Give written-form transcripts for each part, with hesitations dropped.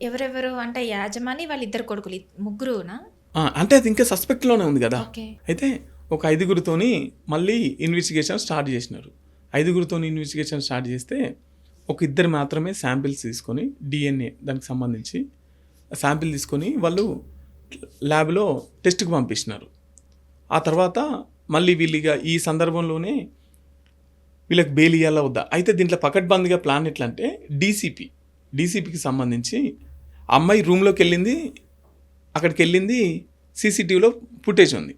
ఎవరెవరు అంటే యాజమాని వాళ్ళిద్దరు కొడుకులు ముగ్గురునా? అంటే అది ఇంకా సస్పెక్ట్లోనే ఉంది కదా. ఓకే. అయితే ఒక 5గురితోని మళ్ళీ ఇన్వెస్టిగేషన్ స్టార్ట్ చేసినారు. 5గురితోని ఇన్వెస్టిగేషన్ స్టార్ట్ చేస్తే ఒక ఇద్దరు మాత్రమే శాంపిల్స్ తీసుకొని DNA దానికి సంబంధించి శాంపిల్ తీసుకొని వాళ్ళు ల్యాబ్లో టెస్ట్కి పంపించినారు. ఆ తర్వాత మళ్ళీ వీళ్ళిగా ఈ సందర్భంలోనే వీళ్ళకి బెయిల్ ఇవ్వాలా వద్దా. అయితే దీంట్లో పకడ్బందీగా ప్లాన్ ఎట్లా అంటే డీసీపీకి సంబంధించి అమ్మాయి రూమ్లోకి వెళ్ళింది, అక్కడికి వెళ్ళింది, సీసీటీవీలో ఫుటేజ్ ఉంది.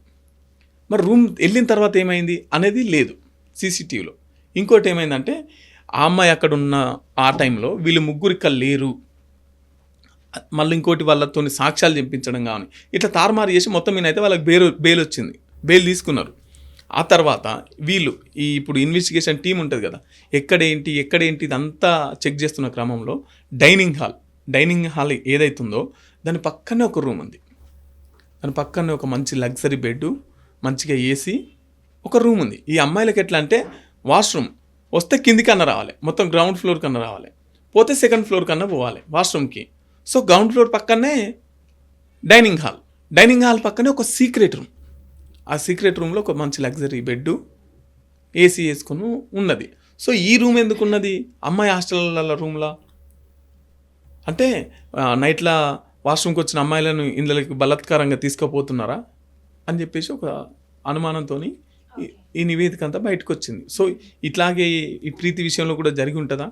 మరి రూమ్ వెళ్ళిన తర్వాత ఏమైంది అనేది లేదు సీసీటీవీలో. ఇంకోటి ఏమైందంటే ఆ అమ్మాయి అక్కడ ఉన్న ఆ టైంలో వీళ్ళు ముగ్గురు ఇక్కడ లేరు, మళ్ళీ ఇంకోటి వాళ్ళతో సాక్ష్యాలు చెప్పించడం కానీ ఇట్లా తారుమారు చేసి మొత్తం మీద అయితే వాళ్ళకి బెయిల్ వచ్చింది, బెయిల్ తీసుకున్నారు. ఆ తర్వాత వీళ్ళు ఇప్పుడు ఇన్వెస్టిగేషన్ టీం ఉంటుంది కదా, ఎక్కడేంటి ఇదంతా చెక్ చేస్తున్న క్రమంలో డైనింగ్ హాల్ ఏదైతుందో దాని పక్కనే ఒక రూమ్ ఉంది. దాని పక్కనే ఒక మంచి లగ్జరీ బెడ్, మంచిగా ఏసీ, ఒక రూమ్ ఉంది. ఈ అమ్మాయిలకి ఎట్లా అంటే వాష్రూమ్ వస్తే కింది కన్నా రావాలి, మొత్తం గ్రౌండ్ ఫ్లోర్ కన్నా రావాలి, పోతే సెకండ్ ఫ్లోర్ కన్నా పోవాలి వాష్రూమ్కి. సో గ్రౌండ్ ఫ్లోర్ పక్కనే డైనింగ్ హాల్ పక్కనే ఒక సీక్రెట్ రూమ్. ఆ సీక్రెట్ రూమ్లో ఒక మంచి లగ్జరీ బెడ్, ఏసీ వేసుకొని ఉన్నది. సో ఈ రూమ్ ఎందుకు ఉన్నది అమ్మాయి హాస్టల్ల రూమ్లా? అంటే నైట్లా వాష్రూమ్కి వచ్చిన అమ్మాయిలను ఇందులోకి బలాత్కారంగా తీసుకుపోతున్నారా అని చెప్పేసి ఒక అనుమానంతో ఈ నివేదిక అంతా బయటకు వచ్చింది. సో ఇట్లాగే ఈ ప్రీతి విషయంలో కూడా జరిగి ఉంటుందా,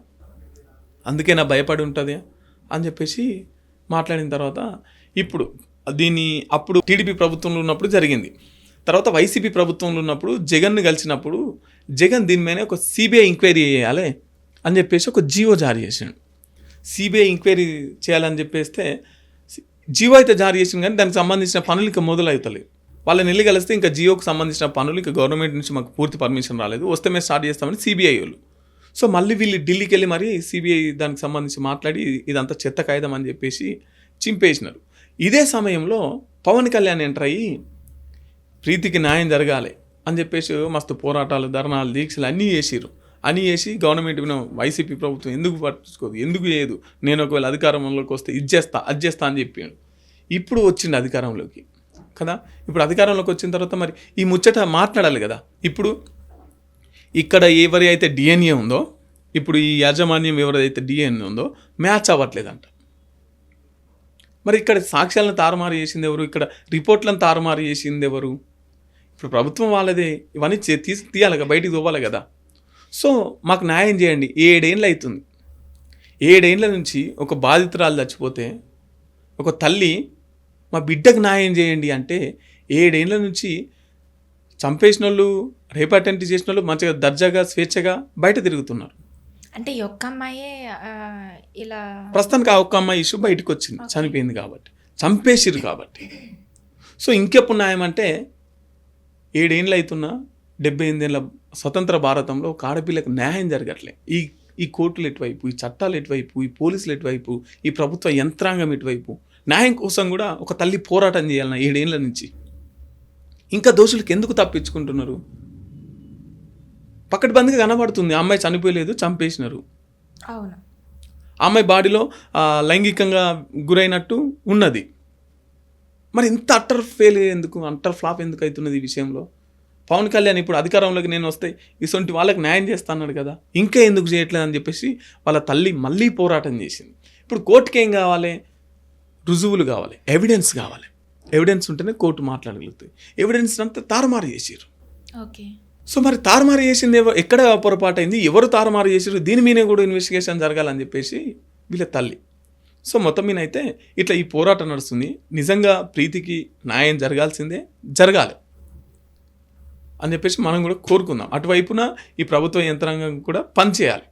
అందుకే నా భయపడి ఉంటుంది అని చెప్పేసి మాట్లాడిన తర్వాత ఇప్పుడు దీన్ని అప్పుడు టీడీపీ ప్రభుత్వంలో ఉన్నప్పుడు జరిగింది. తర్వాత వైసీపీ ప్రభుత్వంలో ఉన్నప్పుడు జగన్ను కలిసినప్పుడు జగన్ దీని మీద ఒక సిబిఐ ఎంక్వైరీ చేయాలి అని చెప్పేసి ఒక జీవో జారీ చేసాడు. సిబిఐ ఎంక్వైరీ చేయాలని చెప్పేస్తే జీవో అయితే జారీ చేసింది, కానీ దానికి సంబంధించిన పనులు ఇంకా మొదలవుతలేదు. వాళ్ళని వెళ్ళి కలిస్తే ఇంకా జియోకి సంబంధించిన పనులు ఇంకా గవర్నమెంట్ నుంచి మాకు పూర్తి పర్మిషన్ రాలేదు, వస్తే మేము స్టార్ట్ చేస్తామని సిబిఐ వాళ్ళు. సో మళ్ళీ వీళ్ళు ఢిల్లీకి వెళ్ళి మరి సిబిఐ దానికి సంబంధించి మాట్లాడి ఇదంతా చెత్త కాగితం అని చెప్పేసి చింపేసినారు. ఇదే సమయంలో పవన్ కళ్యాణ్ ఎంటర్ అయ్యి ప్రీతికి న్యాయం జరగాలి అని చెప్పేసి మస్తు పోరాటాలు, ధర్నాలు, దీక్షలు అన్నీ చేసి గవర్నమెంట్ వైసీపీ ప్రభుత్వం ఎందుకు పట్టించుకోదు, ఎందుకు చేయదు, నేను ఒకవేళ అధికారంలోకి వస్తే అది చేస్తా అని చెప్పాడు. ఇప్పుడు వచ్చిండు అధికారంలోకి కదా. ఇప్పుడు అధికారంలోకి వచ్చిన తర్వాత మరి ఈ ముచ్చట మాట్లాడాలి కదా. ఇప్పుడు ఇక్కడ ఎవరి అయితే DNA ఉందో, ఇప్పుడు ఈ యాజమాన్యం ఎవరైతే DNA ఉందో మ్యాచ్ అవ్వట్లేదంట. మరి ఇక్కడ సాక్ష్యాలను తారుమారు చేసింది ఎవరు, ఇక్కడ రిపోర్ట్లను తారుమారు చేసింది ఎవరు? ఇప్పుడు ప్రభుత్వం వాళ్ళదే, ఇవన్నీ తీయాలి కదా, బయటికి తోవాలి కదా. సో మాకు న్యాయం చేయండి. 7 ఏళ్ళు అవుతుంది, 7 ఏళ్ళ నుంచి ఒక బాధితురాలు చచ్చిపోతే ఒక తల్లి మా బిడ్డకు న్యాయం చేయండి అంటే 7 ఏళ్ళ నుంచి చంపేసిన వాళ్ళు, రేప్ అటెంప్ట్ చేసిన వాళ్ళు మంచిగా దర్జాగా స్వేచ్ఛగా బయట తిరుగుతున్నారు. అంటే ఈ ఒక్క అమ్మాయే ఇలా ప్రస్తుతానికి ఆ ఒక్క అమ్మాయి ఇష్యూ బయటకు వచ్చింది, చనిపోయింది కాబట్టి, చంపేసిరు కాబట్టి. సో ఇంకెప్పుడు న్యాయం అంటే 7 ఏళ్ళు అవుతున్నా 78 ఏళ్ళ స్వతంత్ర భారతంలో ఒక ఆడపిల్లకు న్యాయం జరగట్లే. ఈ కోర్టులు ఎటువైపు, ఈ చట్టాలు ఎటువైపు, ఈ పోలీసులు ఎటువైపు, ఈ ప్రభుత్వ యంత్రాంగం ఎటువైపు, న్యాయం కోసం కూడా ఒక తల్లి పోరాటం చేయాలన్న 7 ఏళ్ళ నుంచి. ఇంకా దోషులకు ఎందుకు తప్పించుకుంటున్నారు? పకడ్బందీగా కనబడుతుంది, ఆ అమ్మాయి చనిపోయలేదు, చంపేసినారు. అవును, ఆ అమ్మాయి బాడీలో లైంగికంగా గురైనట్టు ఉన్నది. మరి ఇంత అట్టర్ ఫ్లాప్ ఎందుకు అవుతున్నది ఈ విషయంలో? పవన్ కళ్యాణ్ ఇప్పుడు అధికారంలోకి నేను వస్తే ఇటువంటి వాళ్ళకి న్యాయం చేస్తాన్నాడు కదా, ఇంకా ఎందుకు చేయట్లేదు అని చెప్పేసి వాళ్ళ తల్లి మళ్ళీ పోరాటం చేసింది. ఇప్పుడు కోర్టుకి ఏం కావాలి? రుజువులు కావాలి, ఎవిడెన్స్ కావాలి. ఎవిడెన్స్ ఉంటేనే కోర్టు మాట్లాడగలుగుతాయి. ఎవిడెన్స్ అంతా తారుమారు చేసారు. ఓకే. సో మరి తారుమారు చేసింది ఎక్కడ పొరపాటు అయింది, ఎవరు తారుమారు చేసారు, దీని మీద కూడా ఇన్వెస్టిగేషన్ జరగాలని చెప్పేసి వీళ్ళ తల్లి. సో మొత్తం మీద అయితే ఇట్లా ఈ పోరాటం నడుస్తుంది. నిజంగా ప్రీతికి న్యాయం జరగాలి అని చెప్పేసి మనం కూడా కోరుకుందాం. అటువైపున ఈ ప్రభుత్వ యంత్రాంగం కూడా పనిచేయాలి.